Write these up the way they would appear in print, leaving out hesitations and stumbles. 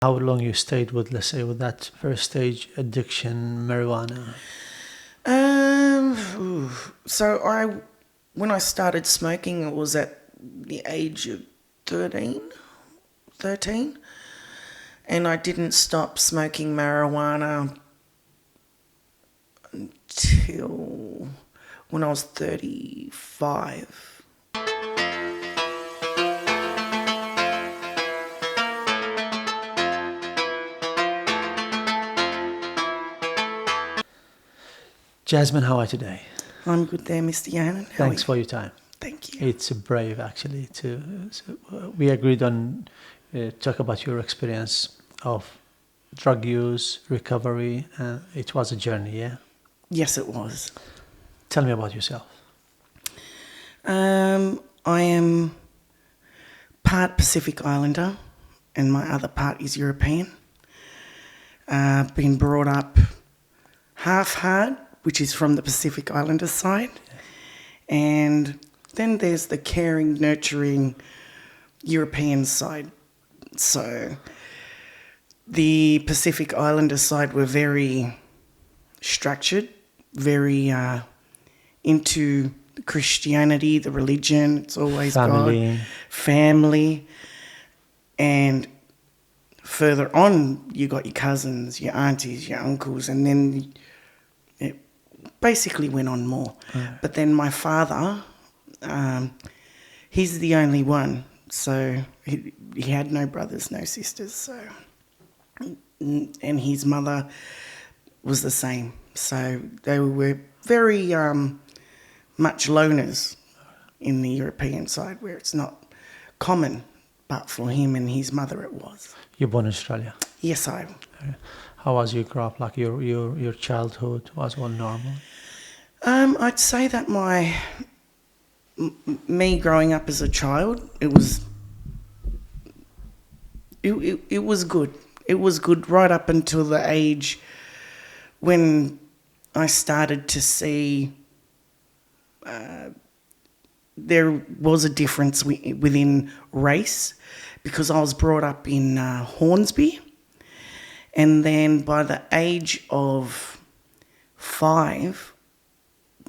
How long you stayed with, let's say, with that first stage addiction, marijuana? When I started smoking, it was at the age of 13, 13, and I didn't stop smoking marijuana until when I was 35. Jasmine, how are you today? I'm good there, Mr. Yonan. How Thanks are for you? your time. Thank you. It's brave, actually. We agreed on talk about your experience of drug use, recovery. It was a journey, yeah? Yes, it was. Tell me about yourself. I am part Pacific Islander and my other part is European. Been brought up half hard, which is from the Pacific Islander side. And then there's the caring, nurturing European side. So the Pacific Islander side were very structured, very into Christianity, the religion. It's always Family. God, family. And further on, you got your cousins, your aunties, your uncles, and then it basically went on more. Right. But then my father, he's the only one. So he had no brothers, no sisters. So, and his mother was the same. So they were very much loners in the European side, where it's not common, but for him and his mother it was. You're born in Australia. Yes, How was your grow up? Like your childhood was all normal? I'd say that me growing up as a child, it was good. It was good right up until the age when I started to see there was a difference within race, because I was brought up in Hornsby, and then by the age of 5,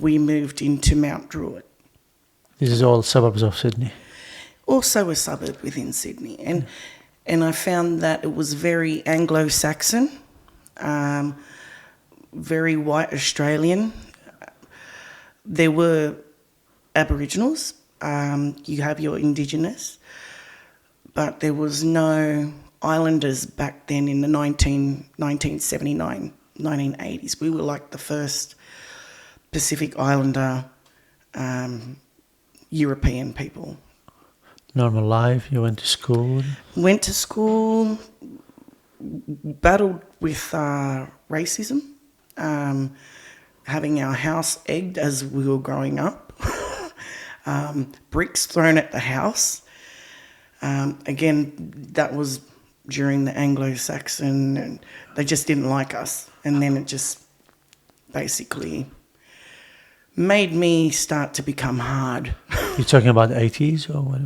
we moved into Mount Druitt. This is all suburbs of Sydney. Also a suburb within Sydney. And I found that it was very Anglo-Saxon, very white Australian. There were Aboriginals, you have your Indigenous, but there was no Islanders back then in the 1979, 1980s. We were like the first Pacific Islander European people. Normal life, you went to school? Went to school, battled with racism, having our house egged as we were growing up, bricks thrown at the house. Again, that was during the Anglo-Saxon, and they just didn't like us. And then it just basically made me start to become hard. You're talking about 80s or what?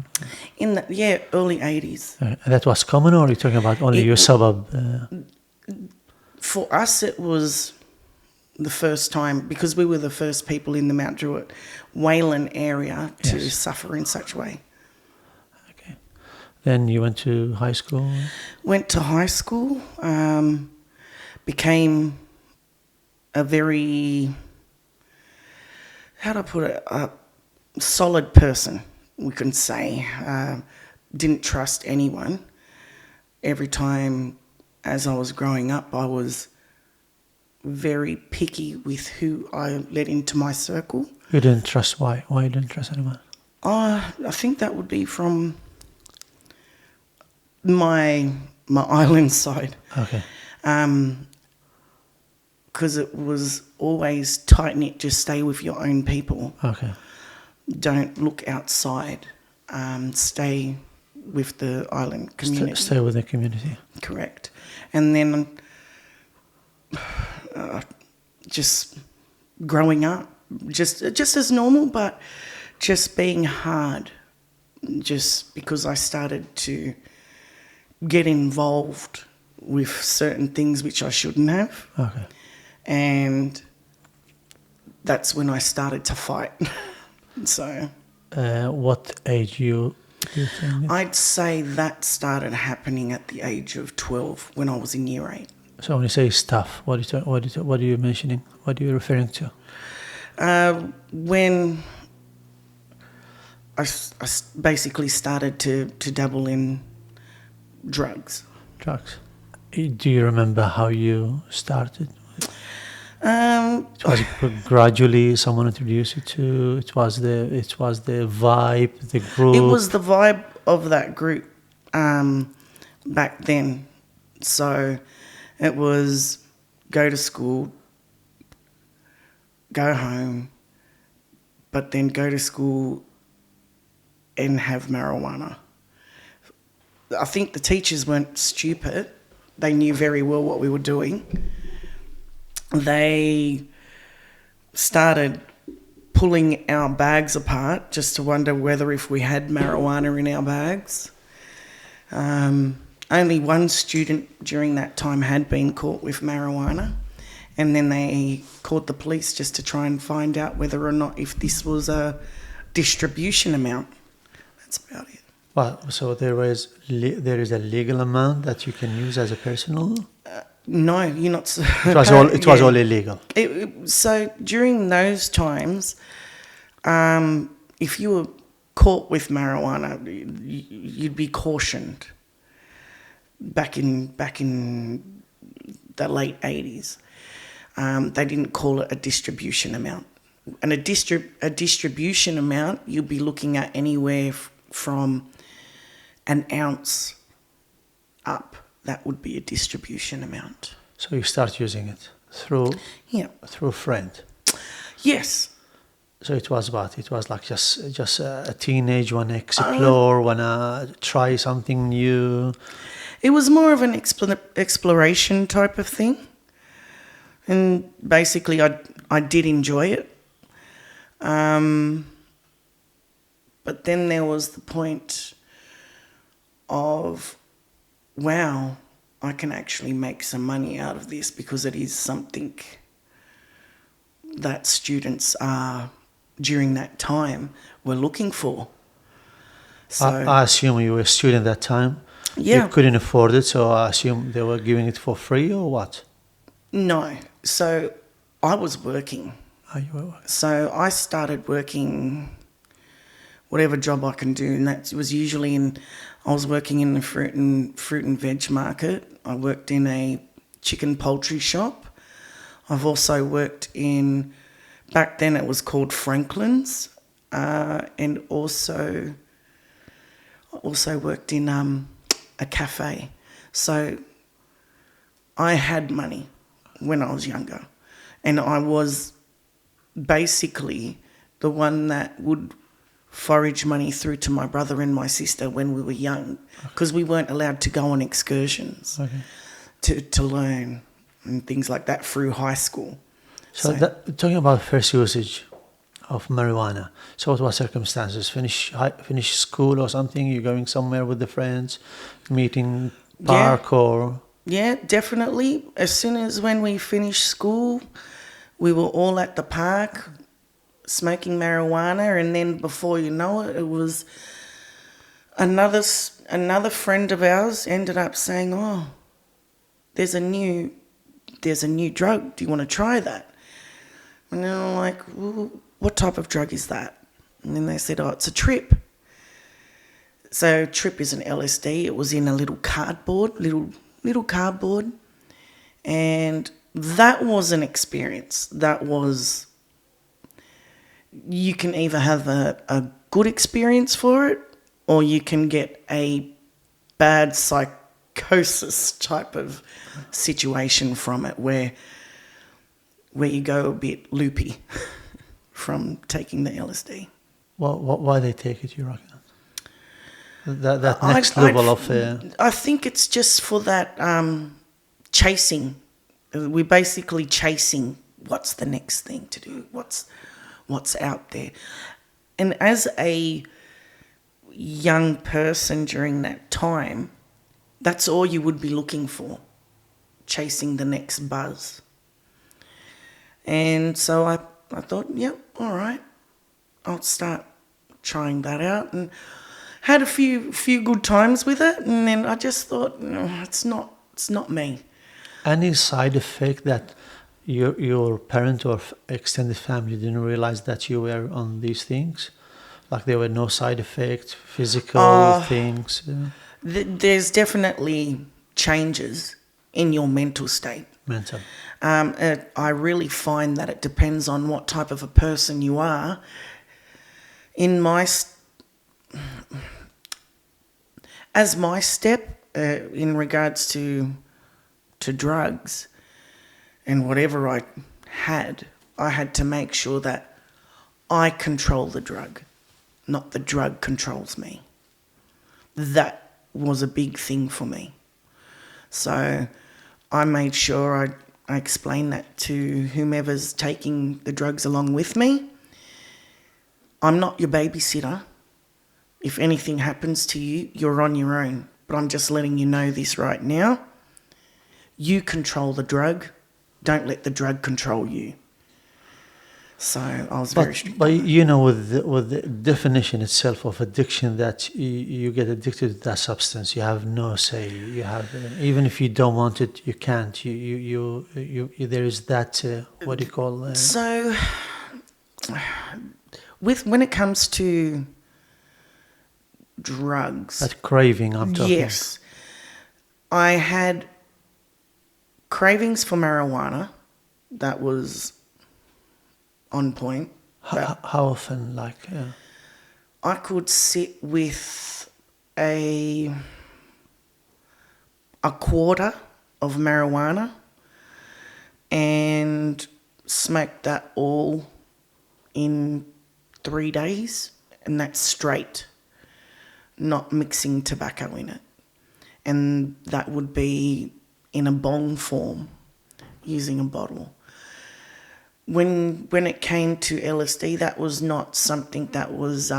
In the early 80s. And that was common, or are you talking about only your suburb? For us, it was the first time, because we were the first people in the Mount Druitt, Wayland area to suffer in such way. Okay. Then you went to high school? Went to high school, became a very, how do I put it, a solid person, we can say. Didn't trust anyone. Every time as I was growing up, I was very picky with who I let into my circle. You didn't trust, why? Why you didn't trust anyone? I think that would be from my island side. Okay. Because it was always tight-knit, just stay with your own people. Okay. Don't look outside. Stay with the island community. Stay with the community. Correct. And then just growing up, just as normal, but just being hard, just because I started to get involved with certain things which I shouldn't have. Okay. And that's when I started to fight. So What age you think? I'd say that started happening at the age of 12 when I was in year 8. So when you say stuff, what are you mentioning? What are you referring to? When basically started to dabble in drugs. Drugs. Do you remember how you started? It was gradually someone introduced you to. It was the vibe, the group. It was the vibe of that group back then. So it was go to school, go home, but then go to school and have marijuana. I think the teachers weren't stupid. They knew very well what we were doing. They started pulling our bags apart just to wonder whether if we had marijuana in our bags. Only one student during that time had been caught with marijuana, and then they called the police just to try and find out whether or not if this was a distribution amount. That's about it. Well, so there is a legal amount that you can use as a personal. No, you're not. It was all illegal. So during those times, if you were caught with marijuana, you'd be cautioned. Back in the late 80s, they didn't call it a distribution amount. And a distribution amount, you'd be looking at anywhere from an ounce up. That would be a distribution amount. So you start using it through a friend. Yes. So it was what? It was like just a teenage wanna explore, wanna try something new. It was more of an exploration type of thing. And basically I did enjoy it. But then there was the point of, wow, I can actually make some money out of this because it is something that students are, during that time, were looking for. So I assume you were a student at that time. Yeah. You couldn't afford it, so I assume they were giving it for free or what? No. So I was working. Oh, you were working. So I started working whatever job I can do, and that was usually I was working in the fruit and veg market. I worked in a chicken poultry shop. I've also worked in, back then it was called Franklin's, and also worked in a cafe. So I had money when I was younger, and I was basically the one that would forage money through to my brother and my sister when we were young, because we weren't allowed to go on excursions to learn and things like that through high school. So talking about first usage of marijuana, so what was circumstances? Finish school or something? You're going somewhere with the friends, meeting park or? Yeah, definitely. As soon as when we finished school, we were all at the park smoking marijuana, and then before you know it, it was another friend of ours ended up saying, "Oh, there's a new drug. Do you want to try that?" And then I'm like, well, "What type of drug is that?" And then they said, "Oh, it's a trip." So trip is an LSD. It was in a little cardboard, and that was an experience. That was, you can either have a good experience for it, or you can get a bad psychosis type of situation from it, where you go a bit loopy from taking the LSD. Why they take it, you reckon? That next level of... I think it's just for that chasing. We're basically chasing what's the next thing to do, what's out there. And as a young person during that time, that's all you would be looking for. chasing the next buzz. And so I thought, yep, all right, I'll start trying that out, and had a few good times with it, and then I just thought, no, it's not me. Any side effect that your parent or extended family didn't realize that you were on these things? Like there were no side effects, physical things? There's definitely changes in your mental state. Mental. I really find that it depends on what type of a person you are. In my as my step in regards to drugs and whatever I had to make sure that I control the drug, not the drug controls me. That was a big thing for me. So I made sure I explained that to whomever's taking the drugs along with me. I'm not your babysitter. If anything happens to you, you're on your own. But I'm just letting you know this right now. You control the drug. Don't let the drug control you. So I was very strict. But you know, with the definition itself of addiction, that you get addicted to that substance, you have no say. You have even if you don't want it, you can't. You there is that what do you call? So when it comes to drugs, That craving I'm talking. yes, I had cravings for marijuana. That was on point. How often? Like I could sit with a quarter of marijuana and smoke that all in 3 days, and that's straight, not mixing tobacco in it. And that would be in a bong form, using a bottle. When it came to LSD, that was not something that was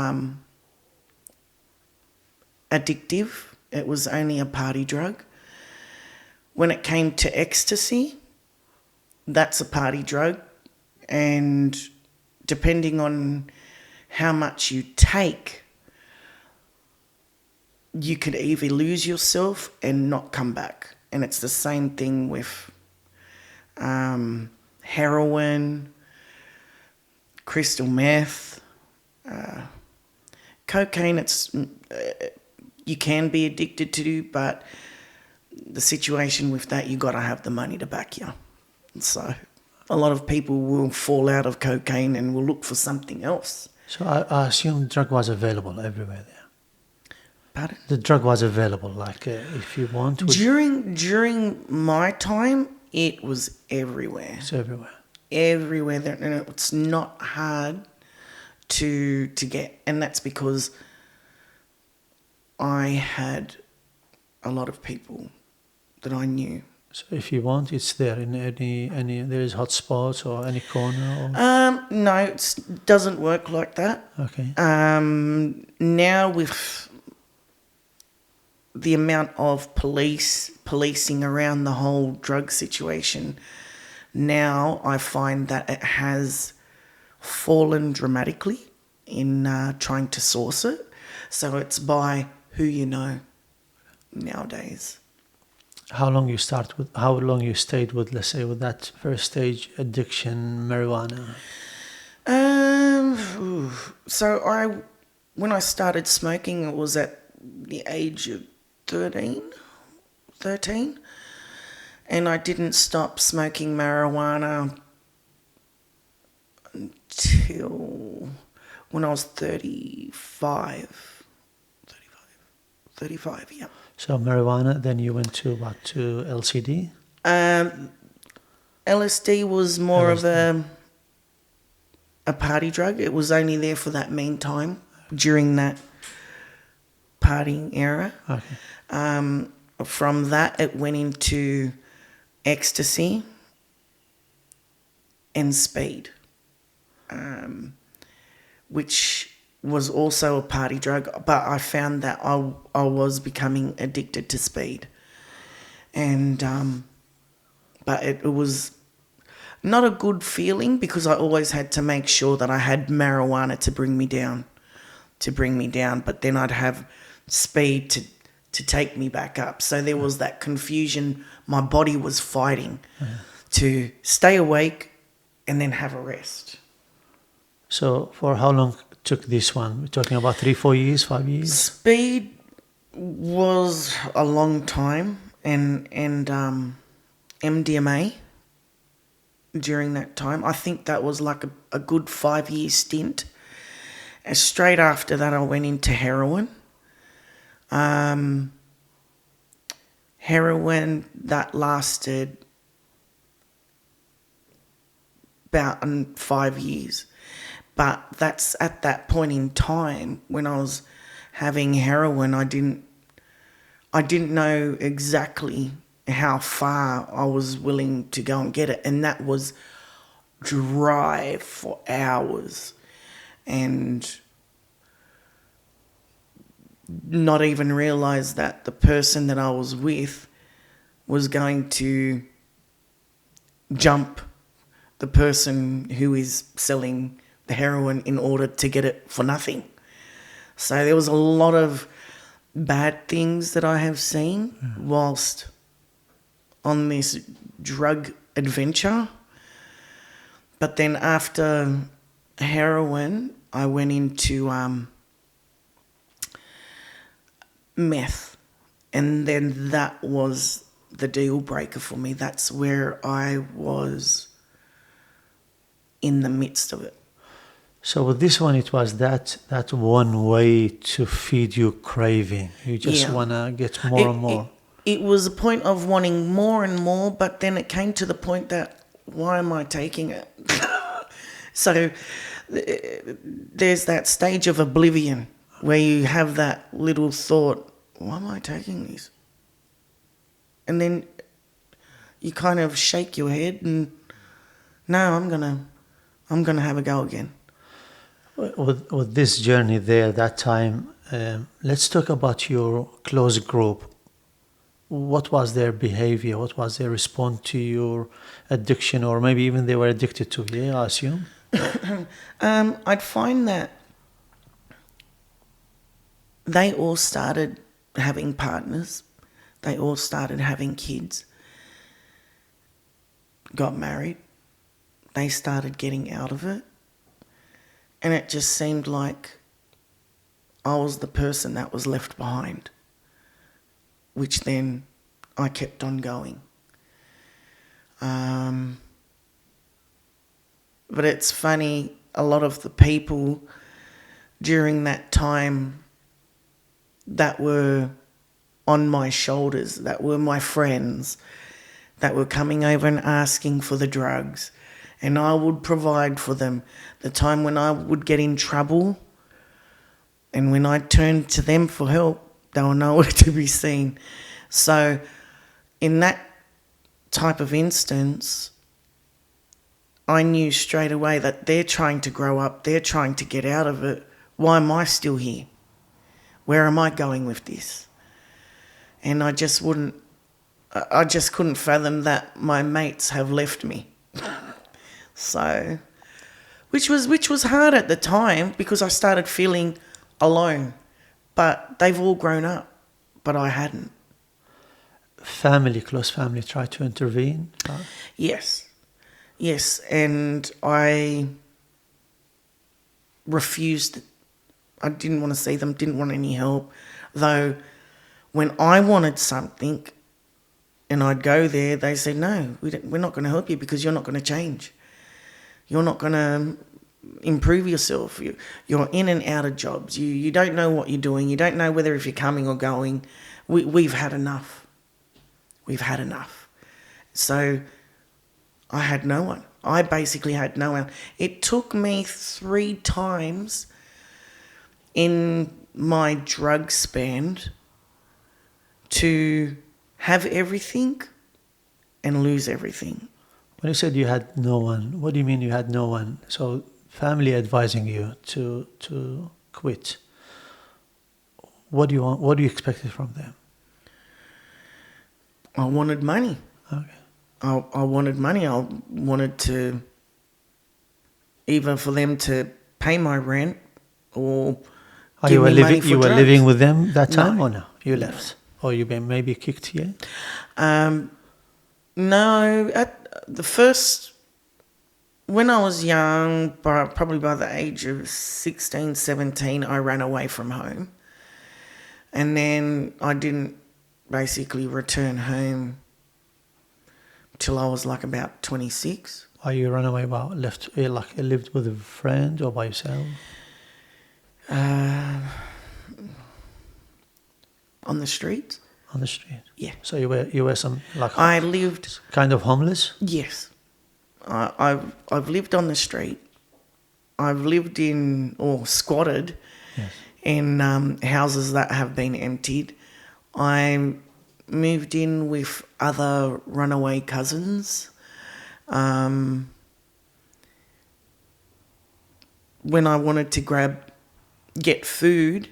addictive. It was only a party drug. When it came to ecstasy, that's a party drug. And depending on how much you take, you could either lose yourself and not come back. And it's the same thing with heroin, crystal meth, cocaine. It's you can be addicted to, but the situation with that, you got to have the money to back you. So a lot of people will fall out of cocaine and will look for something else. So I assume the drug was available everywhere there. Pardon? The drug was available, like if you want. During my time, it was everywhere. It's everywhere. Everywhere. And it's not hard to get, and that's because I had a lot of people that I knew. So if you want, it's there in any there is hot spots or any corner. Or? No, it doesn't work like that. Okay. Now with the amount of policing around the whole drug situation, now I find that it has fallen dramatically in trying to source it. So it's by who you know nowadays. How long you stayed with, let's say, with that first stage addiction, marijuana? So when I started smoking, it was at the age of 13, and I didn't stop smoking marijuana until when I was 35, yeah. So marijuana, then you went to what, to LCD? LSD was more of a party drug. It was only there for that meantime during that partying era. Okay. From that, it went into ecstasy and speed, which was also a party drug, but I found that I was becoming addicted to speed. And but it was not a good feeling because I always had to make sure that I had marijuana to bring me down. But then I'd have speed to take me back up. So there was that confusion. My body was fighting to stay awake and then have a rest. So for how long took this one? We're talking about 3, 4 years, 5 years? Speed was a long time, and MDMA during that time. I think that was like a good 5-year stint. And straight after that, I went into heroin. Heroin that lasted about 5 years. But that's at that point in time when I was having heroin, I didn't know exactly how far I was willing to go and get it. And that was drive for hours and not even realize that the person that I was with was going to jump the person who is selling the heroin in order to get it for nothing. So there was a lot of bad things that I have seen whilst on this drug adventure. But then after heroin, I went into meth. And then that was the deal breaker for me. That's where I was in the midst of it. So with this one, it was that one way to feed your craving. You just want to get more and more. It was a point of wanting more and more, but then it came to the point that, why am I taking it? So there's that stage of oblivion where you have that little thought, why am I taking these? And then you kind of shake your head and, no, I'm gonna have a go again. With this journey there, that time, let's talk about your close group. What was their behavior? What was their response to your addiction, or maybe even they were addicted to? Yeah, I assume. I'd find that they all started having partners. They all started having kids. Got married. They started getting out of it. And it just seemed like I was the person that was left behind, which then I kept on going. But it's funny, a lot of the people during that time that were on my shoulders, that were my friends, that were coming over and asking for the drugs, and I would provide for them. The time when I would get in trouble and when I turned to them for help, they were nowhere to be seen. So in that type of instance, I knew straight away that they're trying to grow up, they're trying to get out of it. Why am I still here? Where am I going with this? And I just couldn't fathom that my mates have left me. So, which was hard at the time because I started feeling alone. But they've all grown up, but I hadn't. Close family tried to intervene? Yes, and I refused. I didn't want to see them, didn't want any help. Though when I wanted something and I'd go there, they said, no, we're not going to help you because you're not going to change. You're not going to improve yourself. You're in and out of jobs. You don't know what you're doing. You don't know whether if you're coming or going. We've had enough. We've had enough. So I had no one. I basically had no one. It took me 3 times in my drug spend to have everything and lose everything. When you said you had no one, what do you mean you had no one? So family advising you to quit. What do you want? What do you expect from them? I wanted money. Okay. I wanted money. I wanted to, either for them to pay my rent or Oh, give me money for you were drugs. living with them that time No. or no? You left. Or you been maybe kicked here? No, at the first, when I was young, probably by the age of 16, 17, I ran away from home. And then I didn't basically return home till I was like about 26. Or you ran away while left, like you lived with a friend or by yourself? On the streets. On the street? Yeah. So you were some, like, I lived, kind of homeless? yes. I've lived on the street. I've lived in, or squatted, Yes. in houses that have been emptied. I moved in with other runaway cousins. When I wanted to get food,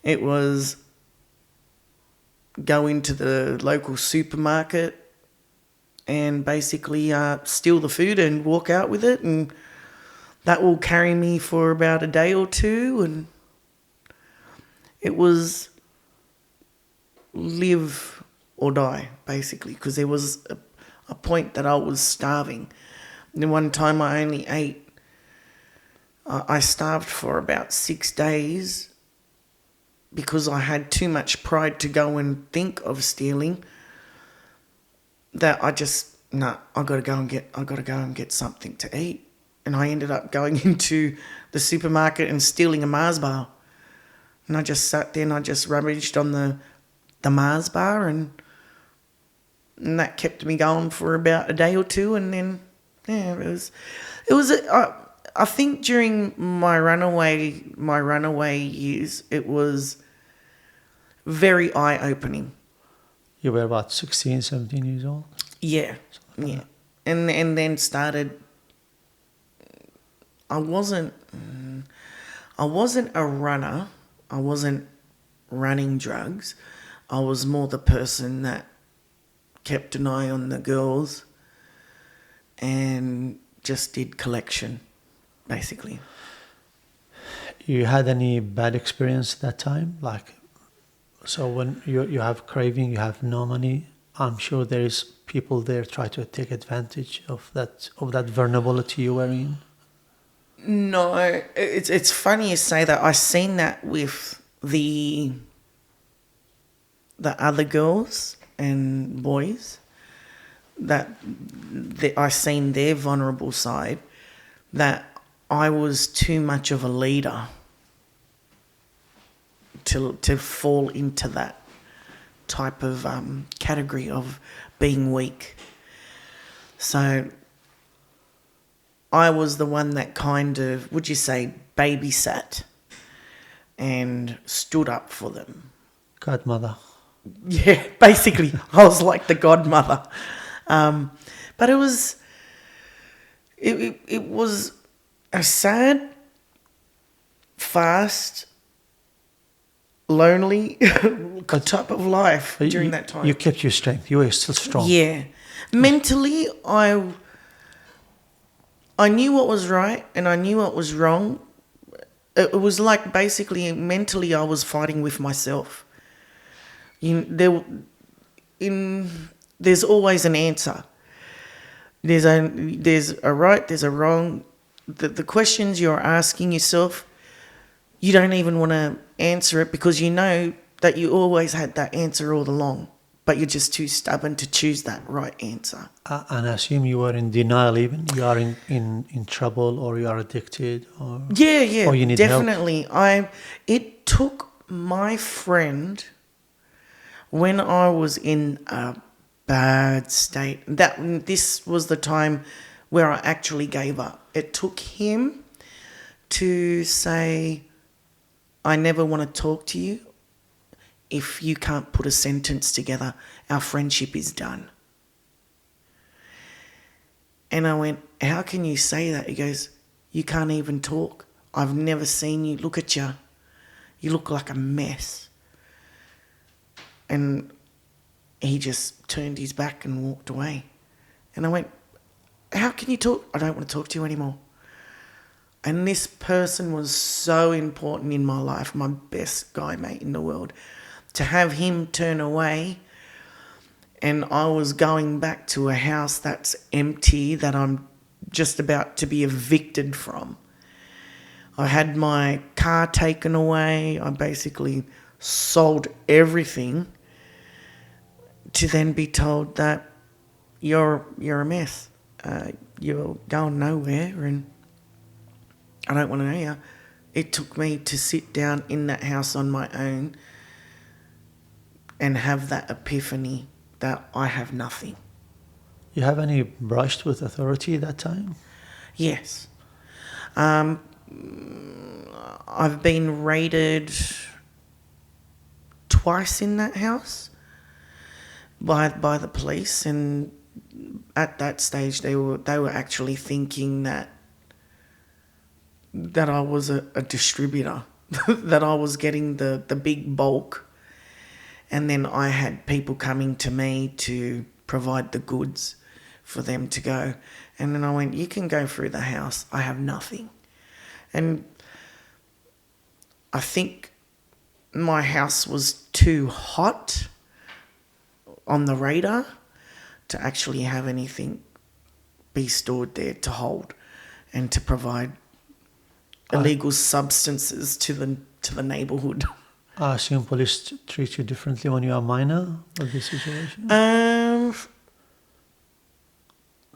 it was go into the local supermarket and basically steal the food and walk out with it, and that will carry me for about a day or two. And it was live or die, basically, because there was a point that I was starving. And then one time I only ate, I starved for about 6 days because I had too much pride to go and think of stealing, that I just, I gotta go and get something to eat. And I ended up going into the supermarket and stealing a Mars bar. And I just sat there and I just rummaged on the Mars bar, and that kept me going for about a day or two. And then, yeah, I think during my runaway years, it was very eye-opening. You were about 16, 17 years old? Yeah, yeah. And then started, I wasn't a runner. I wasn't running drugs. I was more the person that kept an eye on the girls and just did collection, basically. You had any bad experience that time? Like, so when you have craving, you have no money, I'm sure there is people there try to take advantage of that vulnerability you were in. No, it's funny you say that. I seen that with the other girls and boys, that I seen their vulnerable side, that I was too much of a leader to fall into that type of category of being weak. So I was the one that kind of, would you say, babysat and stood up for them. Godmother. Yeah, basically, I was like the godmother. But it was a sad, fast, lonely type of life during that time. You kept your strength. You were still strong. Yeah. Mentally, I knew what was right and I knew what was wrong. It was like basically mentally I was fighting with myself. There's always an answer. There's a right, there's a wrong. The questions you're asking yourself, you don't even want to answer it because you know that you always had that answer all along, but you're just too stubborn to choose that right answer. And I assume you were in denial even? You are in trouble, or you are addicted? Or Yeah, or you need definitely. Help? It took my friend, when I was in a bad state, this was the time where I actually gave up. It took him to say, I never want to talk to you. If you can't put a sentence together, our friendship is done. And I went, how can you say that? He goes, you can't even talk. I've never seen you. Look at you. You look like a mess. And he just turned his back and walked away. And I went, how can you talk? I don't want to talk to you anymore. And this person was so important in my life, my best guy mate in the world. To have him turn away, and I was going back to a house that's empty, that I'm just about to be evicted from. I had my car taken away. I basically sold everything to then be told that you're a mess. You're going nowhere and I don't want to know you. It took me to sit down in that house on my own and have that epiphany that I have nothing. You have any brushed with authority at that time? Yes. I've been raided twice in that house by the police, and at that stage they were actually thinking that I was a distributor, that I was getting the big bulk, and then I had people coming to me to provide the goods for them to go. And then I went, you can go through the house, I have nothing. And I think my house was too hot on the radar to actually have anything be stored there to hold and to provide illegal substances to the neighbourhood. I assume police treat you differently when you are minor with this situation?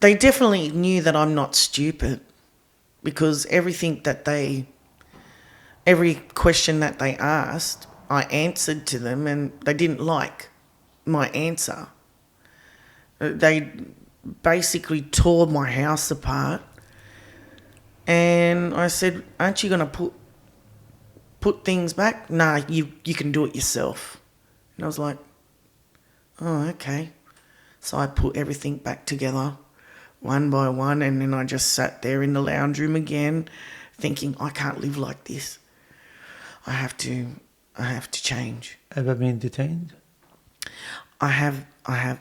They definitely knew that I'm not stupid, because every question that they asked, I answered to them, and they didn't like my answer. They basically tore my house apart, and I said, aren't you going to put things back? Nah, you can do it yourself. And I was like, oh, okay. So I put everything back together one by one, and then I just sat there in the lounge room again thinking, I can't live like this. I have to change. Ever been detained? I have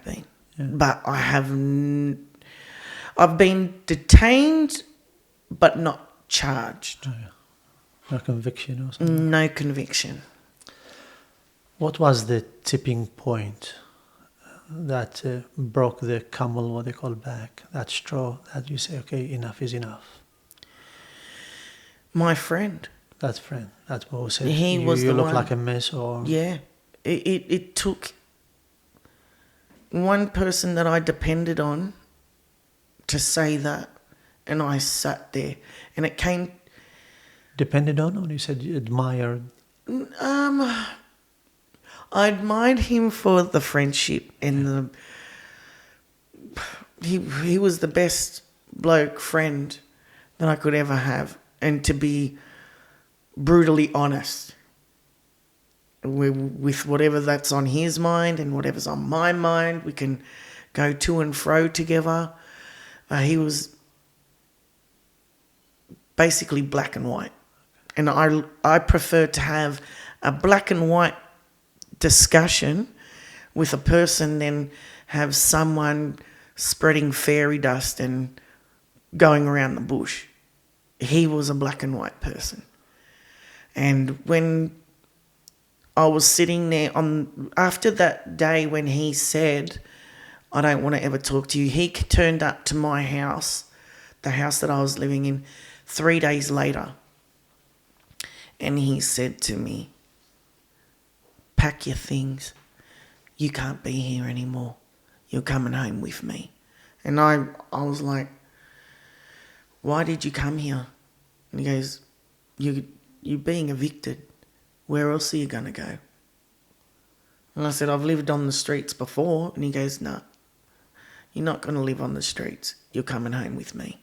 been. Yeah. But I've been detained but not charged. Oh, yeah. No conviction or something? No conviction. What was the tipping point that broke the camel, what they call back, that straw that you say, okay, enough is enough? My friend. That friend, that's what said. He was you the look one. like a mess, or Yeah. It took one person that I depended on to say that, and I sat there, and it came. depended on, or you said you admired? I admired him for the friendship and he was the best bloke friend that I could ever have, and to be brutally honest with whatever that's on his mind and whatever's on my mind. We can go to and fro together. He was basically black and white, and I prefer to have a black and white discussion with a person than have someone spreading fairy dust and going around the bush. He was a black and white person. And when I was sitting there after that day when he said, I don't want to ever talk to you, he turned up to my house, the house that I was living in, 3 days later. And he said to me, pack your things. You can't be here anymore. You're coming home with me. And I was like, why did you come here? And he goes, you're being evicted. Where else are you going to go? And I said, I've lived on the streets before. And he goes, no, you're not going to live on the streets. You're coming home with me.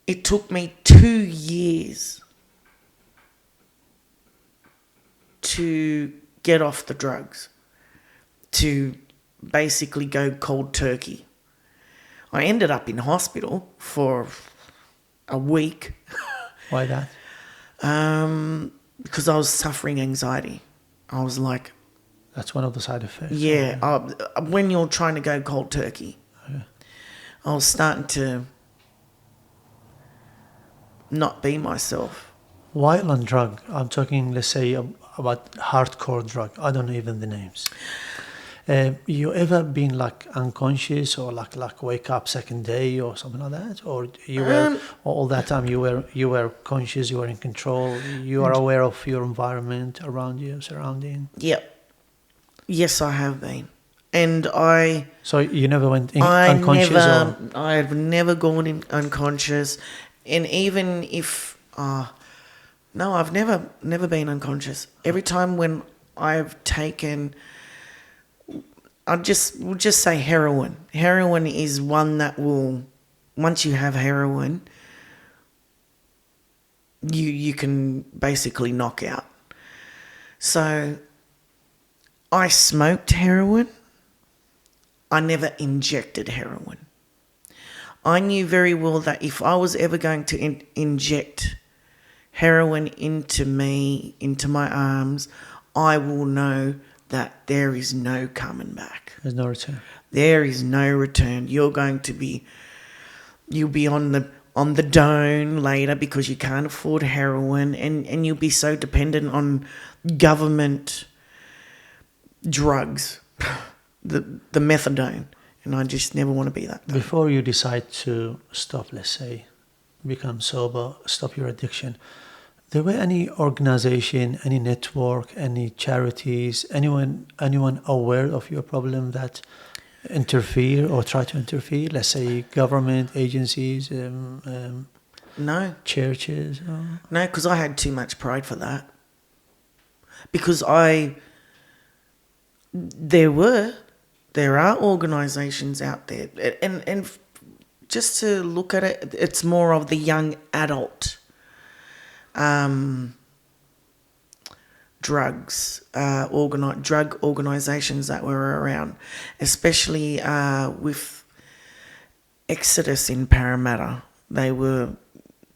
It took me 2 years to get off the drugs, to basically go cold turkey. I ended up in hospital for a week. Why that? Because I was suffering anxiety. I was like... That's one of the side effects. Yeah, when you're trying to go cold turkey. Yeah. I was starting to not be myself. While on drug, I'm talking, let's say, about hardcore drug. I don't know even the names. You ever been like unconscious or like wake up second day or something like that, or you were all that time you were conscious, you were in control, you are aware of your environment around you, surrounding. Yep. Yes, I have been, and So you never went unconscious, or I've never gone in unconscious, and even if no, I've never been unconscious. Every time when I've taken, we'll just say heroin. Heroin is one that will, once you have heroin, you can basically knock out. So I smoked heroin. I never injected heroin. I knew very well that if I was ever going to inject heroin into me, into my arms, I will know that there is no coming back. there's no return? There is no return. You'll be on the dome later because you can't afford heroin, and you'll be so dependent on government drugs, the methadone, and I just never want to be that. Before you decide to stop, let's say, become sober, stop your addiction, there were any organization, any network, any charities, anyone aware of your problem that interfere or try to interfere? Let's say government agencies, No, churches. no, because I had too much pride for that. Because there are organisations out there, and just to look at it, it's more of the young adult drug organisations that were around, especially with Exodus in Parramatta. They were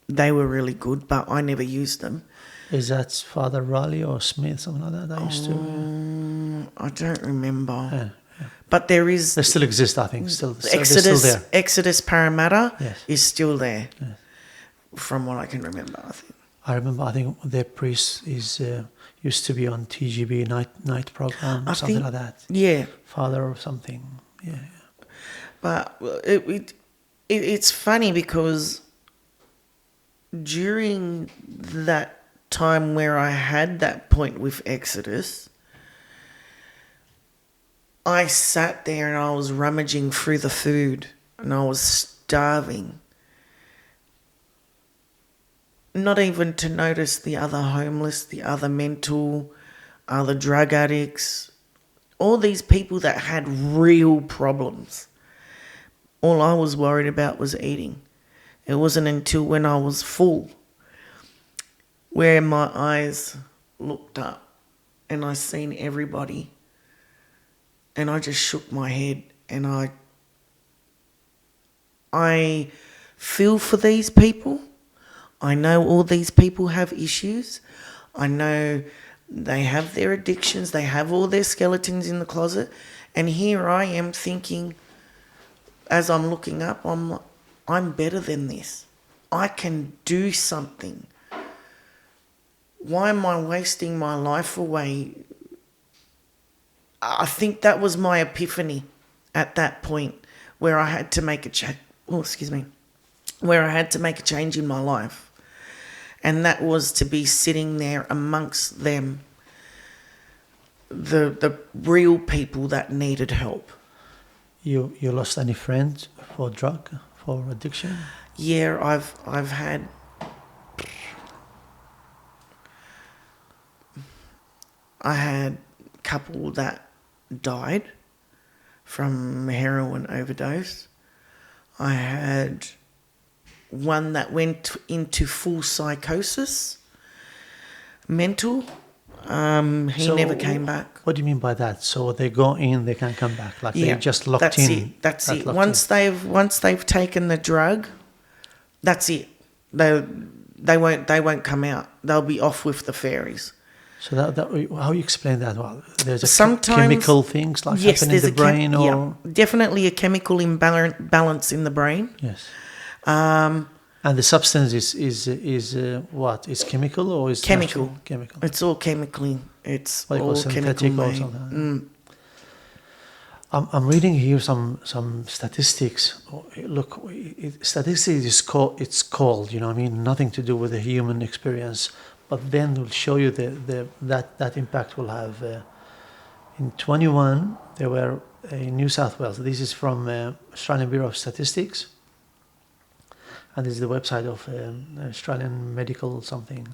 really good, but I never used them. Is that Father Raleigh or Smith, something like that? I used to. I don't remember. Yeah. But there is They still exist, I think. Still, they're Exodus. still there. Exodus Parramatta Yes. is still there, Yes. from what I can remember. I think. I remember. I think their priest used to be on TGB night program, I something think- like that. Yeah, Father or something. Yeah. but it's funny because during that time where I had that point with Exodus, I sat there and I was rummaging through the food and I was starving. Not even to notice the other homeless, the other mental, other drug addicts, all these people that had real problems. All I was worried about was eating. It wasn't until when I was full where my eyes looked up and I seen everybody and I just shook my head and I feel for these people. I know all these people have issues. I know they have their addictions. They have all their skeletons in the closet. And here I am thinking, as I'm looking up, I'm better than this. I can do something. Why am I wasting my life away? I think that was my epiphany at that point where I had to make a change. Oh, excuse me. Where I had to make a change in my life. And that was to be sitting there amongst them, the real people that needed help. You lost any friends for addiction? Yeah, I've had a couple that died from heroin overdose. I had one that went into full psychosis, mental. He never came back. What do you mean by that? So they go in, they can't come back. Like they're just locked that's in. That's it. Locked Once they've taken the drug, that's it. They won't come out. They'll be off with the fairies. So that how you explain that? Well, there's a Sometimes- chemical things like Yes, happen in there's the brain, or yeah, definitely a chemical imbalance in the brain. yes. And the substance is what? Is chemical or is Chemical. natural? Chemical. It's all chemically. It's What you call all chemical synthetic or made. something. I'm reading here some statistics. Look, statistics is called, it's called, you know what I mean, nothing to do with the human experience, but then will show you that impact will have. In 21, there were in New South Wales. This is from Australian Bureau of Statistics, and this is the website of Australian Medical something.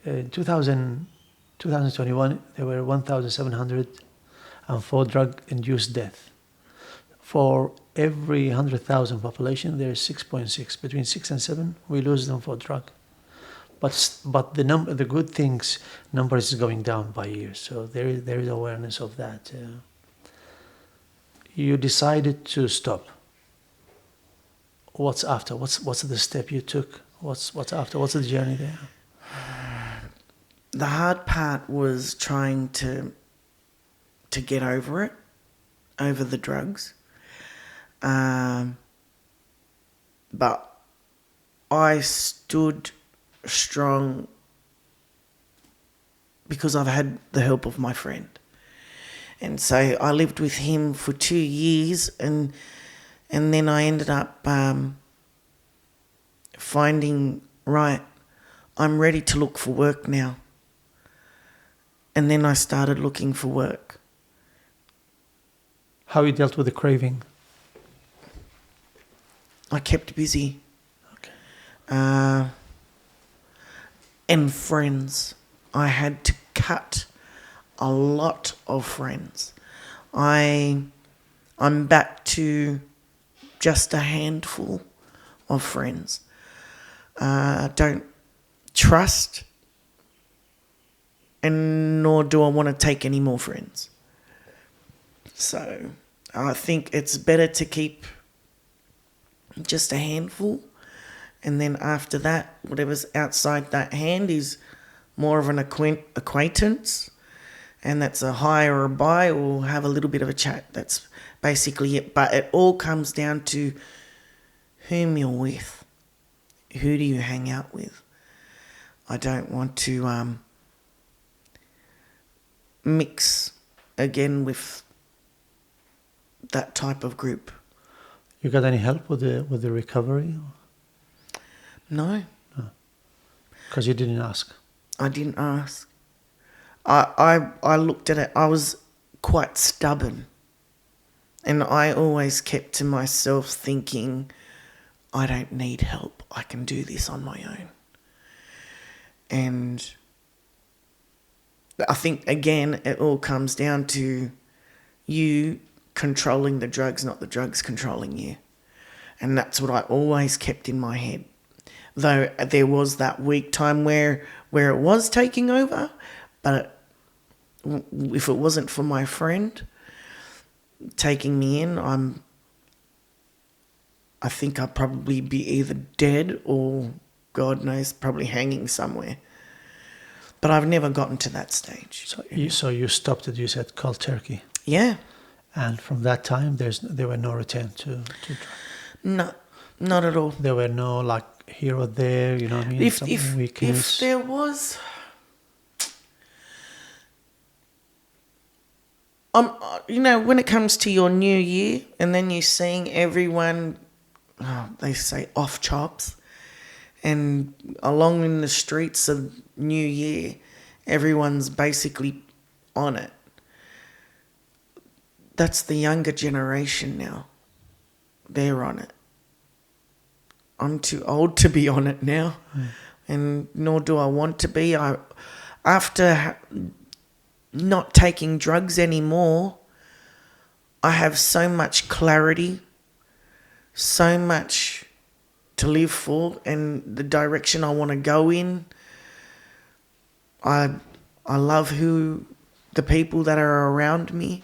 In 2021, there were 1,704 drug-induced deaths. For every 100,000 population, there is 6.6. Between 6 and 7, we lose them for drug. But the good things number is going down by years. So there is awareness of that. You decided to stop. What's after? What's the step you took? What's after? What's the journey there? The hard part was trying to get over it, over the drugs. But I stood strong because I've had the help of my friend. And so I lived with him for 2 years, and then I ended up finding, right, I'm ready to look for work now. And then I started looking for work. How you dealt with the craving? I kept busy. Okay. And friends. I had to cut a lot of friends. I'm back to just a handful of friends. I don't trust, and nor do I want to take any more friends. So I think it's better to keep just a handful, and then after that, whatever's outside that hand is more of an acquaintance, and that's a hi or a bye, or have a little bit of a chat. That's basically it. But it all comes down to whom you're with. Who do you hang out with? I don't want to mix again with that type of group. You got any help with the recovery? No, Because you didn't ask. I didn't ask. I looked at it. I was quite stubborn. And I always kept to myself thinking, I don't need help. I can do this on my own. And I think, again, it all comes down to you controlling the drugs, not the drugs controlling you. And that's what I always kept in my head. Though there was that week time where it was taking over, but if it wasn't for my friend taking me in, I think I'd probably be either dead or, God knows, probably hanging somewhere. But I've never gotten to that stage. So you stopped it. You said cold turkey. Yeah. And from that time, there were no return to drug. No, not at all. There were no like here or there. You know what I mean? If weakness. there was, when it comes to your New Year, and then you're seeing everyone, they say off chops, and along in the streets of New Year, everyone's basically on it. That's the younger generation now. They're on it. I'm too old to be on it now, and nor do I want to be. After not taking drugs anymore, I have so much clarity, so much to live for, and the direction I want to go in. I love the people that are around me.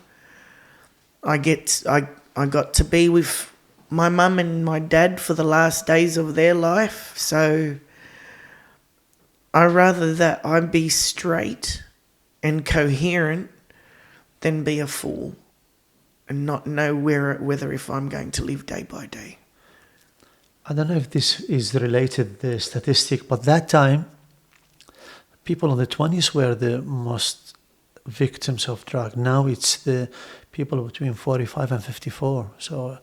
I got to be with my mum and my dad for the last days of their life, so I'd rather that I be straight and coherent than be a fool and not know whether if I'm going to live day by day. I don't know if this is related, the statistic, but that time, people in the 20s were the most victims of drug. Now it's the people between 45 and 54. So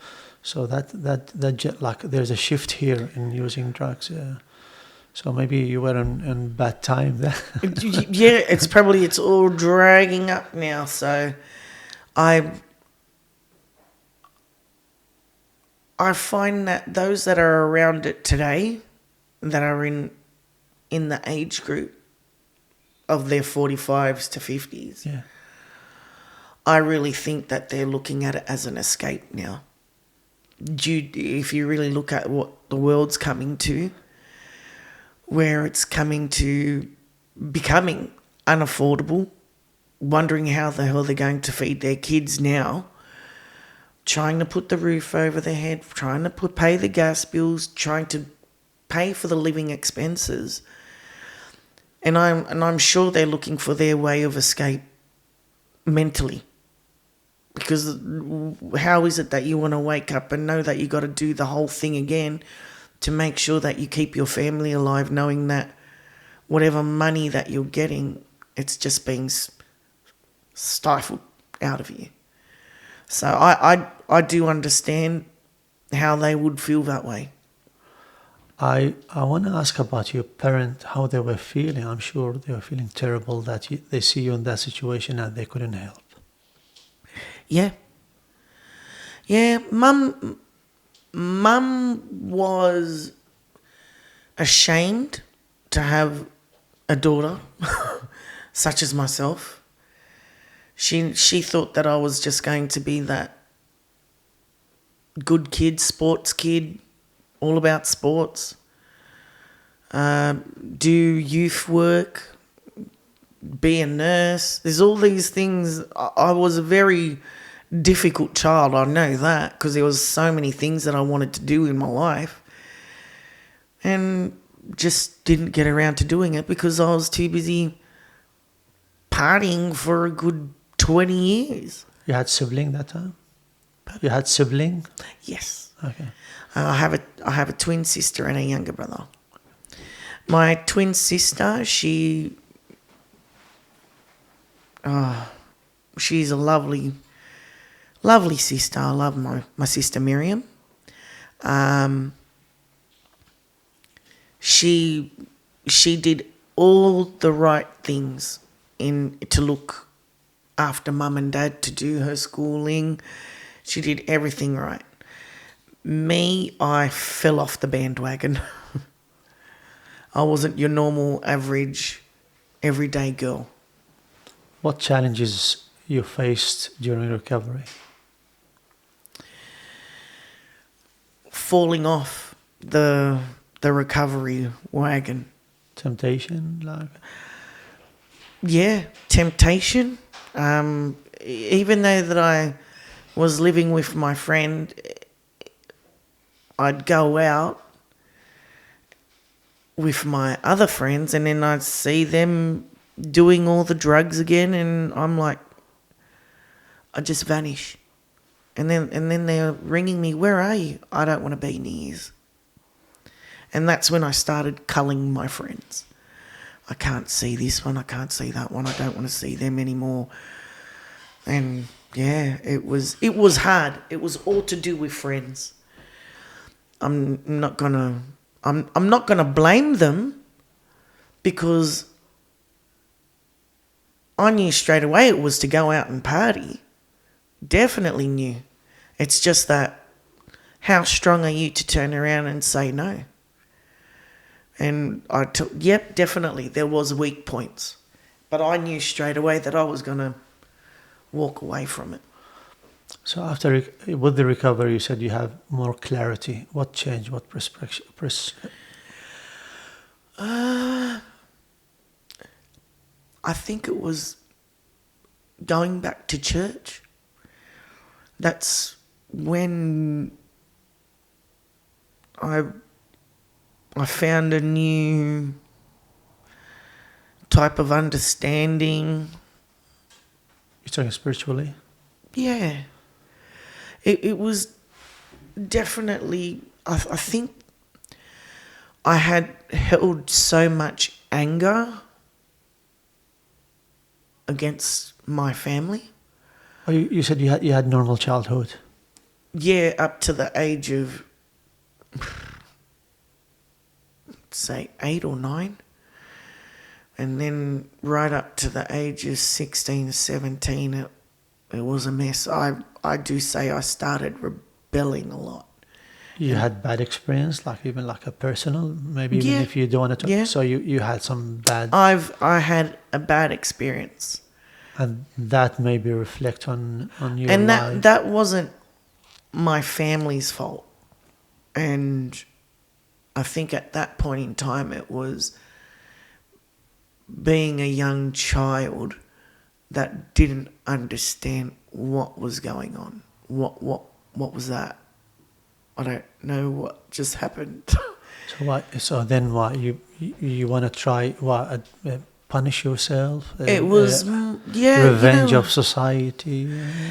like there's a shift here in using drugs. So maybe you were in bad time there. Yeah, it's all dragging up now. So I find that those that are around it today, that are in the age group of their 45s to 50s, Yeah. I really think that they're looking at it as an escape now. If you really look at what the world's coming to, where it's coming to becoming unaffordable, wondering how the hell they're going to feed their kids now, trying to put the roof over their head, trying to pay the gas bills, trying to pay for the living expenses. And I'm sure they're looking for their way of escape mentally. Because how is it that you want to wake up and know that you got to do the whole thing again to make sure that you keep your family alive, knowing that whatever money that you're getting, it's just being stifled out of you. So I do understand how they would feel that way. I want to ask about your parent, how they were feeling. I'm sure they were feeling terrible that they see you in that situation and they couldn't help. Yeah. Yeah, Mum was ashamed to have a daughter such as myself. She thought that I was just going to be that good kid, sports kid, all about sports, do youth work, be a nurse. There's all these things. I was a very difficult child, I know that, because there was so many things that I wanted to do in my life and just didn't get around to doing it because I was too busy partying for a good 20 years. You had sibling that time? You had sibling? Yes. Okay. I have a twin sister and a younger brother. My twin sister, she's a lovely sister. I love my sister Miriam. She did all the right things to look after Mum and Dad, to do her schooling. She did everything right. Me, I fell off the bandwagon. I wasn't your normal, average, everyday girl. What challenges you faced during recovery? Falling off the recovery wagon. Temptation? Like? Yeah, temptation. Even though that I was living with my friend, I'd go out with my other friends and then I'd see them doing all the drugs again and I'm like, I just vanish. And then they're ringing me, where are you? I don't want to be near you. And that's when I started culling my friends. I can't see this one, I can't see that one, I don't want to see them anymore. And yeah, it was hard. It was all to do with friends. I'm not gonna blame them because I knew straight away it was to go out and party. Definitely knew. It's just that how strong are you to turn around and say no? And yep, definitely there was weak points. But I knew straight away that I was going to walk away from it. So after with the recovery, you said you have more clarity. What changed? What perspective? I think it was going back to church. That's when I found a new type of understanding You're talking spiritually? Yeah. It was definitely, I think I had held so much anger against my family. Oh, you said you had normal childhood. Yeah, up to the age of, say, 8 or 9. And then right up to the age of 16, 17, it was a mess. I do say I started rebelling a lot. You had bad experience, like even like a personal, maybe even Yeah, if you don't want to talk. yeah. So you had some bad, I had a bad experience. and that maybe reflect on your And life. that wasn't my family's fault. And I think at that point in time it was being a young child that didn't understand what was going on. What was that? I don't know what just happened. So what? So then what? You want to try what? Punish yourself? It was yeah, Revenge of society.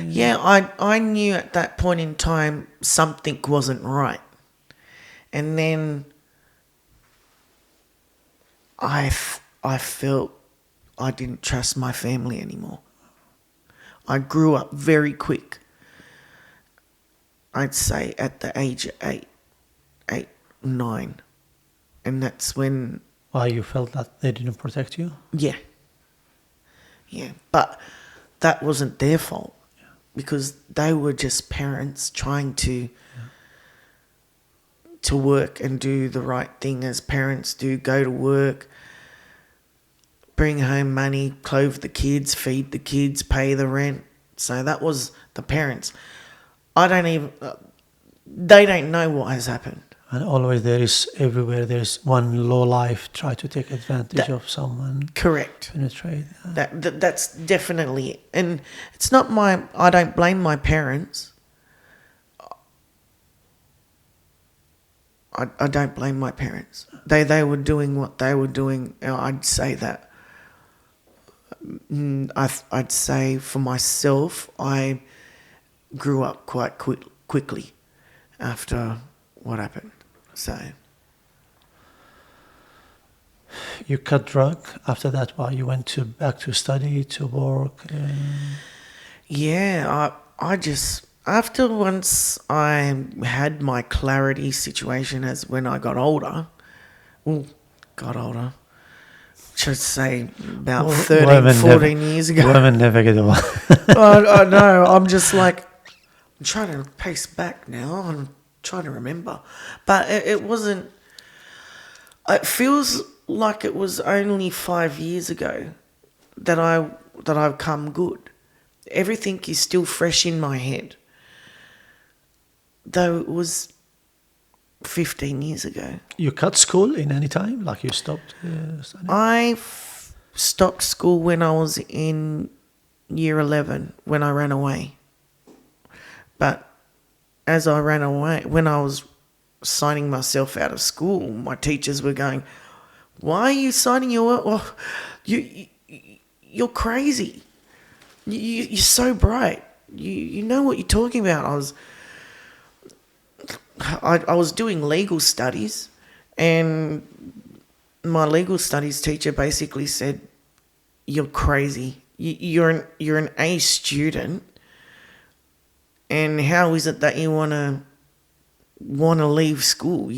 Yeah, I knew at that point in time something wasn't right. And then I felt I didn't trust my family anymore. I grew up very quick. I'd say at the age of 8, 9. And that's when, Why you felt that they didn't protect you? yeah. Yeah, but that wasn't their fault because they were just parents trying to work and do the right thing as parents do, go to work, bring home money, clothe the kids, feed the kids, pay the rent. So that was the parents. They don't know what has happened. And always everywhere there's one low life try to take advantage That- of someone, Correct. penetrate. That's definitely it. And it's not I don't blame my parents. I don't blame my parents. They were doing what they were doing. I'd say that. I'd say for myself, I grew up quite quickly after what happened. So You cut drug. After that, why you went back to study, to work? yeah, I just after once I had my clarity situation as when I got older. Well, got older. Should say about 13, Women 14 years ago. Women never get away. I know. I'm just like, I'm trying to pace back now. I'm trying to remember. But it wasn't, it feels like it was only 5 years ago that I've come good. Everything is still fresh in my head. Though it was 15 years ago. You cut school in any time? Like you stopped studying? I stopped school when I was in year 11 when I ran away. But as I ran away, when I was signing myself out of school, my teachers were going, "Why are you signing your? Well, you're crazy. You're so bright. You know what you're talking about." I was doing legal studies, and my legal studies teacher basically said, "You're crazy. You're an A student, and how is it that you want to leave school?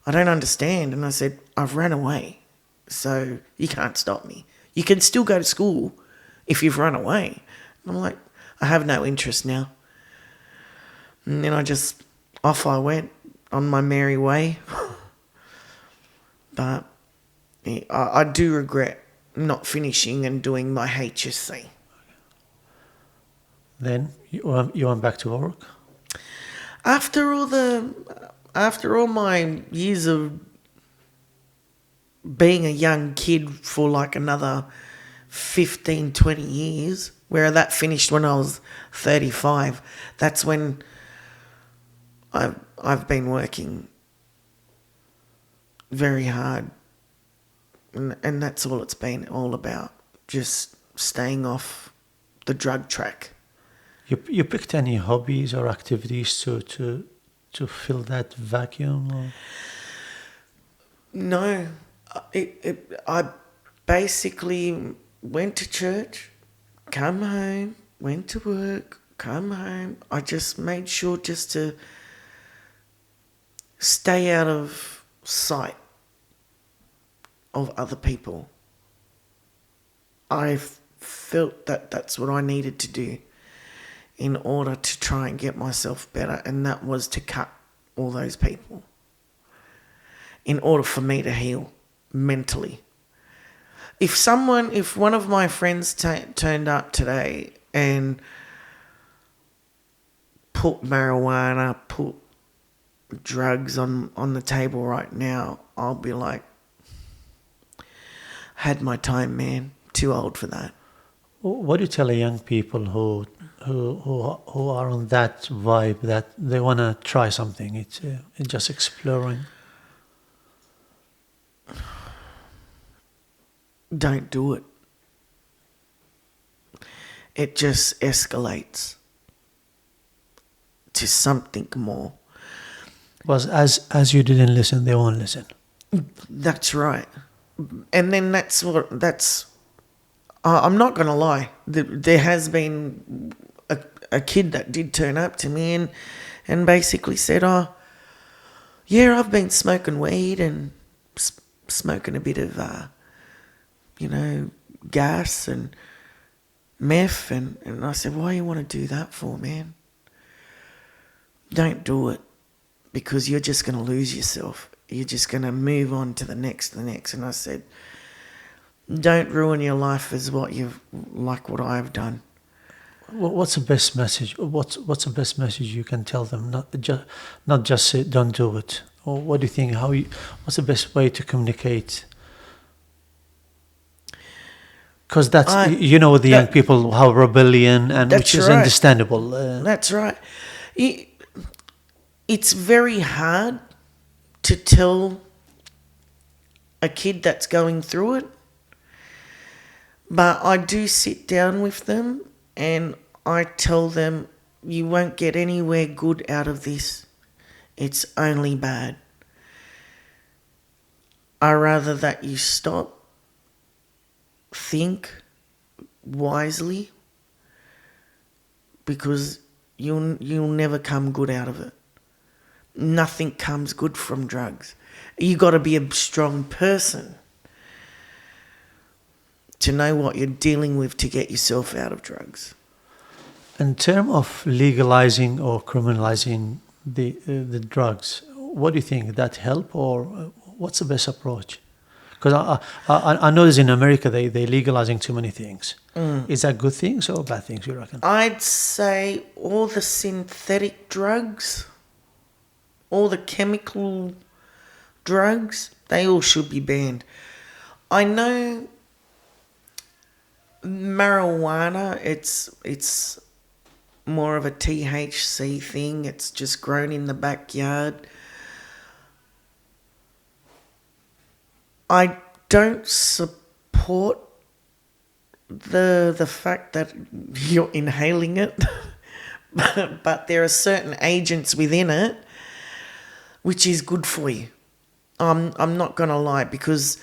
I don't understand." And I said, "I've ran away, so you can't stop me. You can still go to school if you've run away." And I'm like, "I have no interest now." And then off I went on my merry way. But yeah, I do regret not finishing and doing my HSC. Then you went back to work? After all my years of being a young kid for like another 15, 20 years, where that finished when I was 35, that's when I've been working very hard, and that's all it's been all about, just staying off the drug track. You picked any hobbies or activities to fill that vacuum? Or? No, I basically went to church, come home, went to work, come home. I just made sure just to stay out of sight of other people. I felt that that's what I needed to do in order to try and get myself better, and that was to cut all those people in order for me to heal mentally. If one of my friends turned up today and put marijuana, put drugs on the table right now, I'll be like, had my time, man. Too old for that. What do you tell young people who are on that vibe that they want to try something? It's just exploring. Don't do it. It just escalates to something more. Was as you didn't listen, they won't listen. That's right. And then I'm not going to lie. There has been a kid that did turn up to me and basically said, oh, yeah, I've been smoking weed and smoking a bit of, gas and meth. And I said, why you want to do that for, man? Don't do it, because you're just going to lose yourself. You're just going to move on to the next. And I said, don't ruin your life as what I've done. What's the best message? What's the best message you can tell them? Not just say don't do it. Or what do you think? What's the best way to communicate? Because that's with the young people how rebellion and which is understandable. That's right. It's very hard to tell a kid that's going through it. But I do sit down with them and I tell them, you won't get anywhere good out of this. It's only bad. I rather that you stop, think wisely, because you'll never come good out of it. Nothing comes good from drugs. You got to be a strong person to know what you're dealing with to get yourself out of drugs. In terms of legalizing or criminalizing the drugs, what do you think? That help, or what's the best approach? Because I know in America they're legalizing too many things. Is that good things or bad things, you reckon? I'd say all the synthetic drugs, all the chemical drugs, they all should be banned. I know marijuana, it's more of a THC thing. It's just grown in the backyard. I don't support the fact that you're inhaling it, but there are certain agents within it which is good for you. I'm not gonna lie, because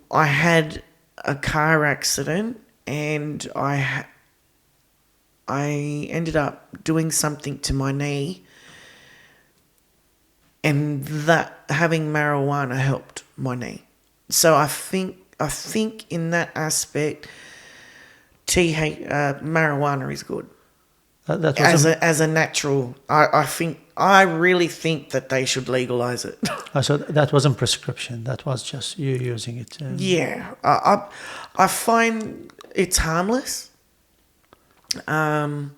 I had a car accident and I ended up doing something to my knee, and that having marijuana helped my knee. So I think in that aspect, marijuana is good. As a natural, I really think that they should legalize it. So that wasn't prescription. That was just you using it. Yeah, I find it's harmless. But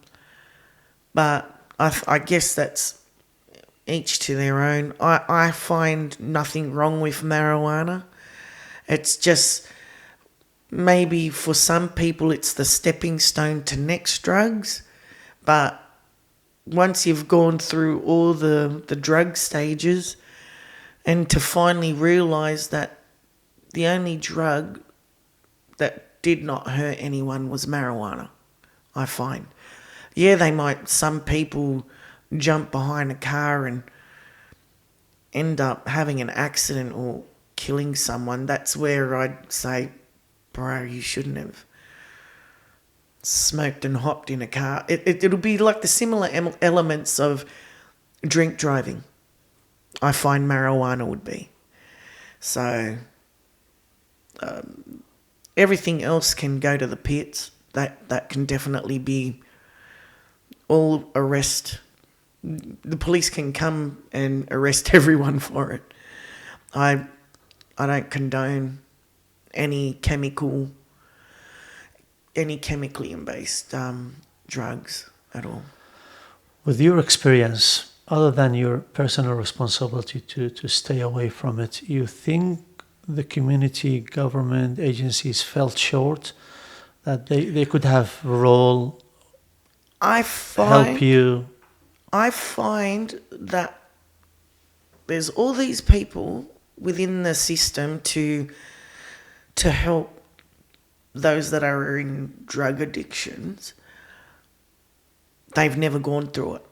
I guess that's each to their own. I find nothing wrong with marijuana. It's just maybe for some people it's the stepping stone to next drugs. But once you've gone through all the drug stages, and to finally realise that the only drug that did not hurt anyone was marijuana, I find. Yeah, some people jump behind a car and end up having an accident or killing someone. That's where I'd say, bro, you shouldn't have smoked and hopped in a car. It'll be like the similar elements of drink driving, I find marijuana would be. So everything else can go to the pits. That can definitely be all arrest. The police can come and arrest everyone for it. I don't condone any chemically based drugs at all. With your experience, other than your personal responsibility to stay away from it, you think the community, government, agencies felt short, that they could have role, help you? I find that there's all these people within the system to help those that are in drug addictions. They've never gone through it.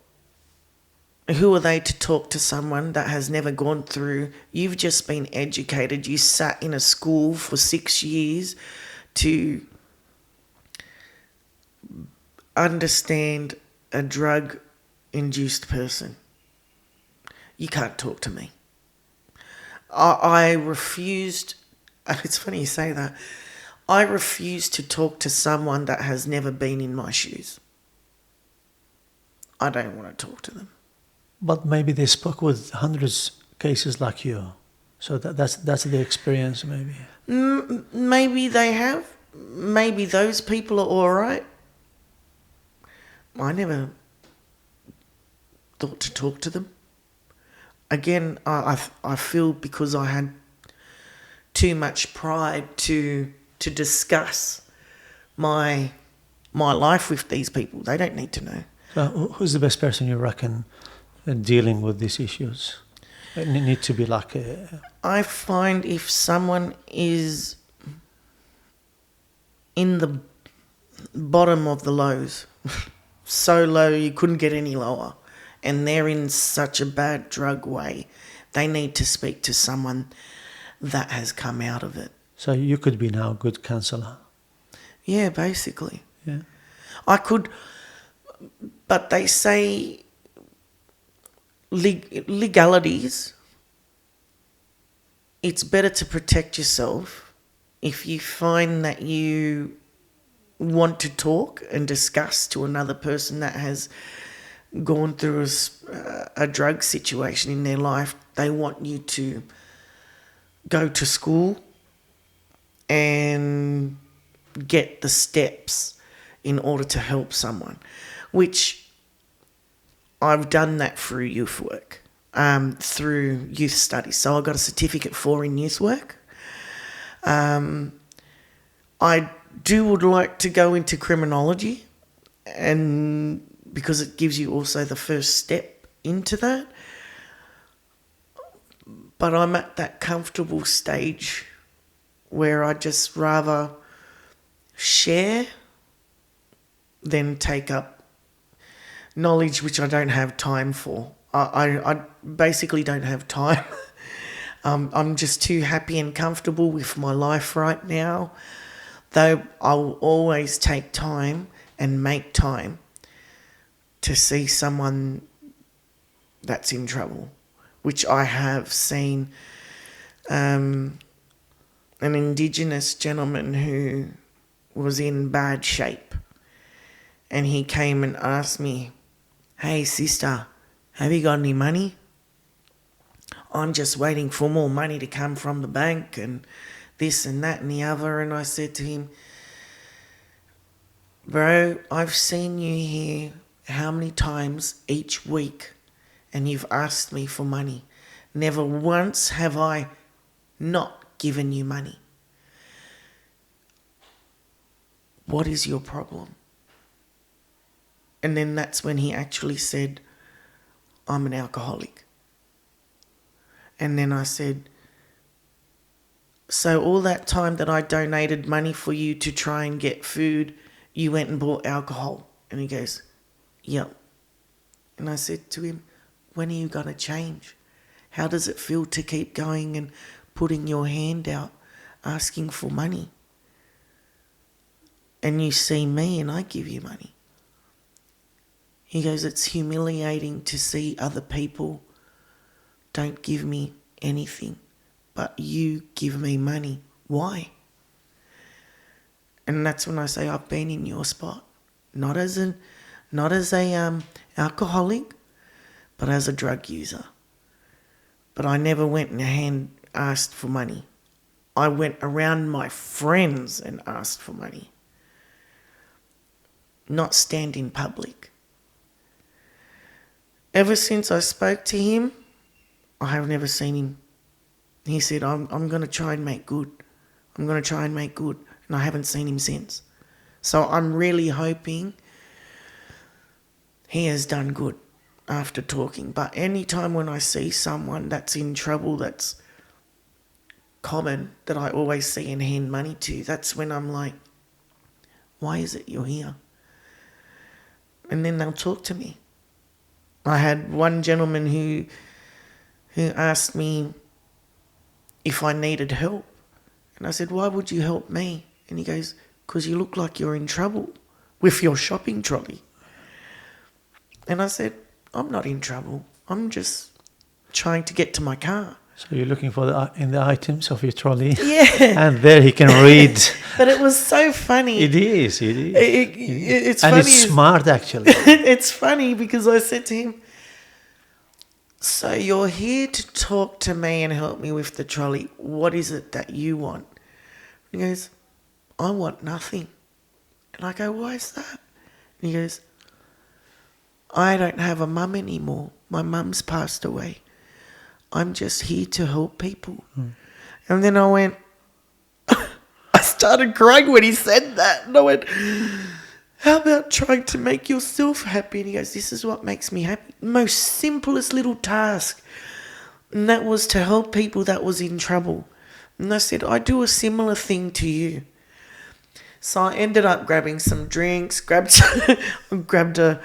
Who are they to talk to someone that has never gone through? You've just been educated. You sat in a school for 6 years to understand a drug-induced person. You can't talk to me. I refused, it's funny you say that, I refuse to talk to someone that has never been in my shoes. I don't want to talk to them. But maybe they spoke with hundreds cases like you. So that's the experience, maybe. Maybe they have. Maybe those people are all right. I never thought to talk to them. Again, I feel because I had too much pride to discuss my life with these people. They don't need to know. So who's the best person you reckon dealing with these issues? It need to be like I find if someone is in the bottom of the lows, so low you couldn't get any lower, and they're in such a bad drug way, they need to speak to someone that has come out of it. So you could be now a good counsellor. Yeah, basically. Yeah. I could, but they say legalities, it's better to protect yourself. If you find that you want to talk and discuss to another person that has gone through a drug situation in their life, they want you to go to school and get the steps in order to help someone, which I've done that through youth work, through youth studies. So I got a certificate in youth work. I would like to go into criminology, and because it gives you also the first step into that. But I'm at that comfortable stage where I'd just rather share than take up knowledge which I don't have time for. I basically don't have time. I'm just too happy and comfortable with my life right now, though I'll always take time and make time to see someone that's in trouble, which I have seen. An Indigenous gentleman who was in bad shape, and he came and asked me, "Hey sister, have you got any money? I'm just waiting for more money to come from the bank and this and that and the other." And I said to him, "Bro, I've seen you here how many times each week, and you've asked me for money. Never once have I not given you money. What is your problem?" And then that's when he actually said, "I'm an alcoholic." And then I said, So all that time that I donated money for you to try and get food, you went and bought alcohol. And he goes, yep. And I said to him, when are you going to change? How does it feel to keep going and putting your hand out, asking for money? And you see me and I give you money. He goes, it's humiliating to see other people don't give me anything, but you give me money. Why? And that's when I say I've been in your spot, not as a alcoholic, but as a drug user. But I never went and asked for money. I went around my friends and asked for money, not stand in public. Ever since I spoke to him, I have never seen him. He said, I'm going to try and make good. I'm going to try and make good. And I haven't seen him since. So I'm really hoping he has done good after talking. But any time when I see someone that's in trouble, that's common, that I always see and hand money to, that's when I'm like, why is it you're here? And then they'll talk to me. I had one gentleman who asked me if I needed help. And I said, why would you help me? And he goes, because you look like you're in trouble with your shopping trolley. And I said, I'm not in trouble. I'm just trying to get to my car. So you're looking for in the items of your trolley. Yeah. And there he can read. But it was so funny. It is. It's and funny. it's smart, actually. It's funny because I said to him, so you're here to talk to me and help me with the trolley. What is it that you want? He goes, I want nothing. And I go, why is that? And he goes, I don't have a mum anymore. My mum's passed away. I'm just here to help people. And then I went, I started crying when he said that. And I went, how about trying to make yourself happy? And he goes, this is what makes me happy. Most simplest little task. And that was to help people that was in trouble. And I said, I do a similar thing to you. So I ended up grabbing some drinks, grabbed a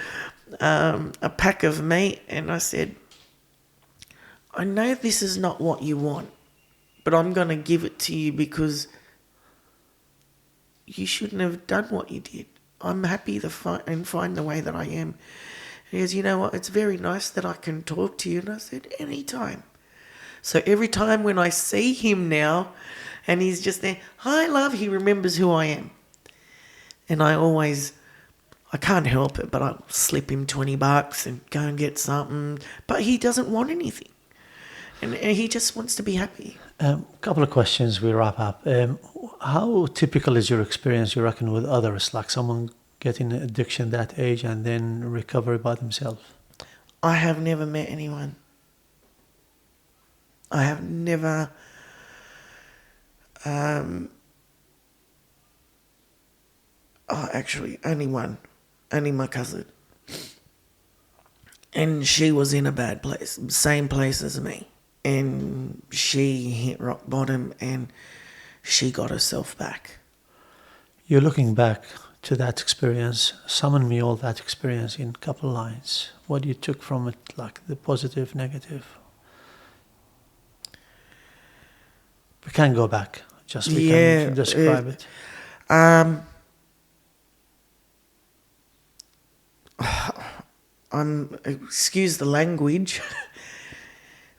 pack of meat, and I said, I know this is not what you want, but I'm going to give it to you because you shouldn't have done what you did. I'm happy to find the way that I am. And he goes, you know what, it's very nice that I can talk to you. And I said, anytime. So every time when I see him now and he's just there, hi love, he remembers who I am. And I can't help it, but I'll slip him $20 and go and get something. But he doesn't want anything. And he just wants to be happy. Couple of questions, we wrap up. How typical is your experience, you reckon, with others, like someone getting addiction that age and then recovery by themselves? I have never met anyone. I have never... actually, only one. Only my cousin. And she was in a bad place, same place as me. And she hit rock bottom and she got herself back. You're looking back to that experience. Summon me all that experience in a couple lines. What you took from it, like the positive, negative. We can't go back. Just we can describe it. Excuse the language,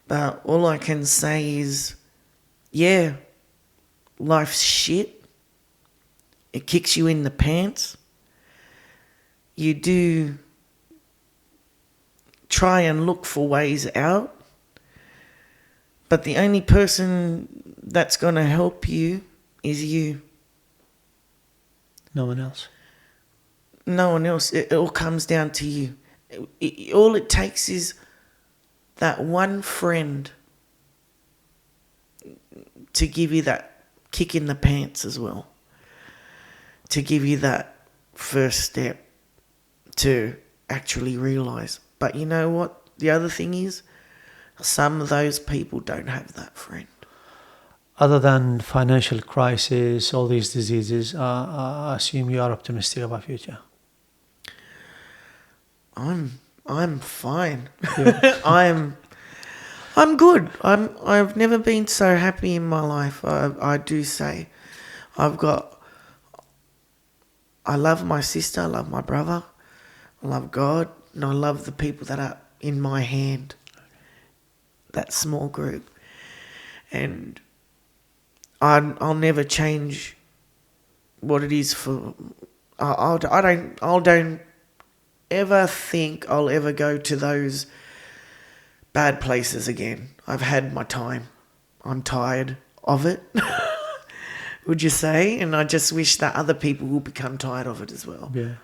but all I can say is, yeah, life's shit. It kicks you in the pants. You do try and look for ways out, but the only person that's going to help you is you. No one else. No one else. It all comes down to you. All it takes is that one friend to give you that kick in the pants as well. To give you that first step to actually realise. But you know what? The other thing is, some of those people don't have that friend. other than financial crisis, all these diseases, I assume you are optimistic about future. I'm fine. Yeah. I'm good. I've never been so happy in my life. I do say, I love my sister, I love my brother, I love God, and I love the people that are in my hand. That small group, and I'll never change what it is for. I don't ever think I'll ever go to those bad places again. I've had my time. I'm tired of it. Would you say? And I just wish that other people will become tired of it as well. Yeah.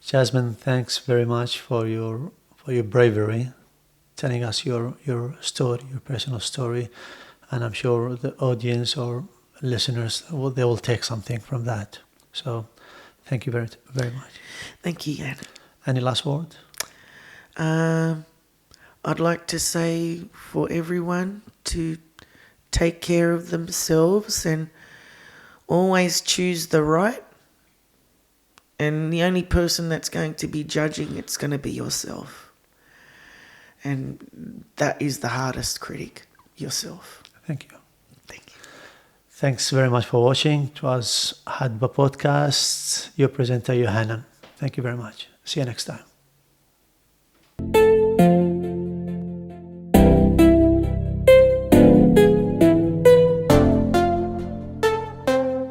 Jasmine, thanks very much for your bravery, telling us your story, your personal story, and I'm sure the audience or listeners they will take something from that. So, thank you very very much. Thank you, Jan. Any last word? I'd like to say for everyone to take care of themselves and always choose the right. And the only person that's going to be judging, it's going to be yourself. And that is the hardest critic, yourself. Thank you. Thank you. Thanks very much for watching. It was Hadba Podcast. Your presenter, Yohanan. Thank you very much. See you next time.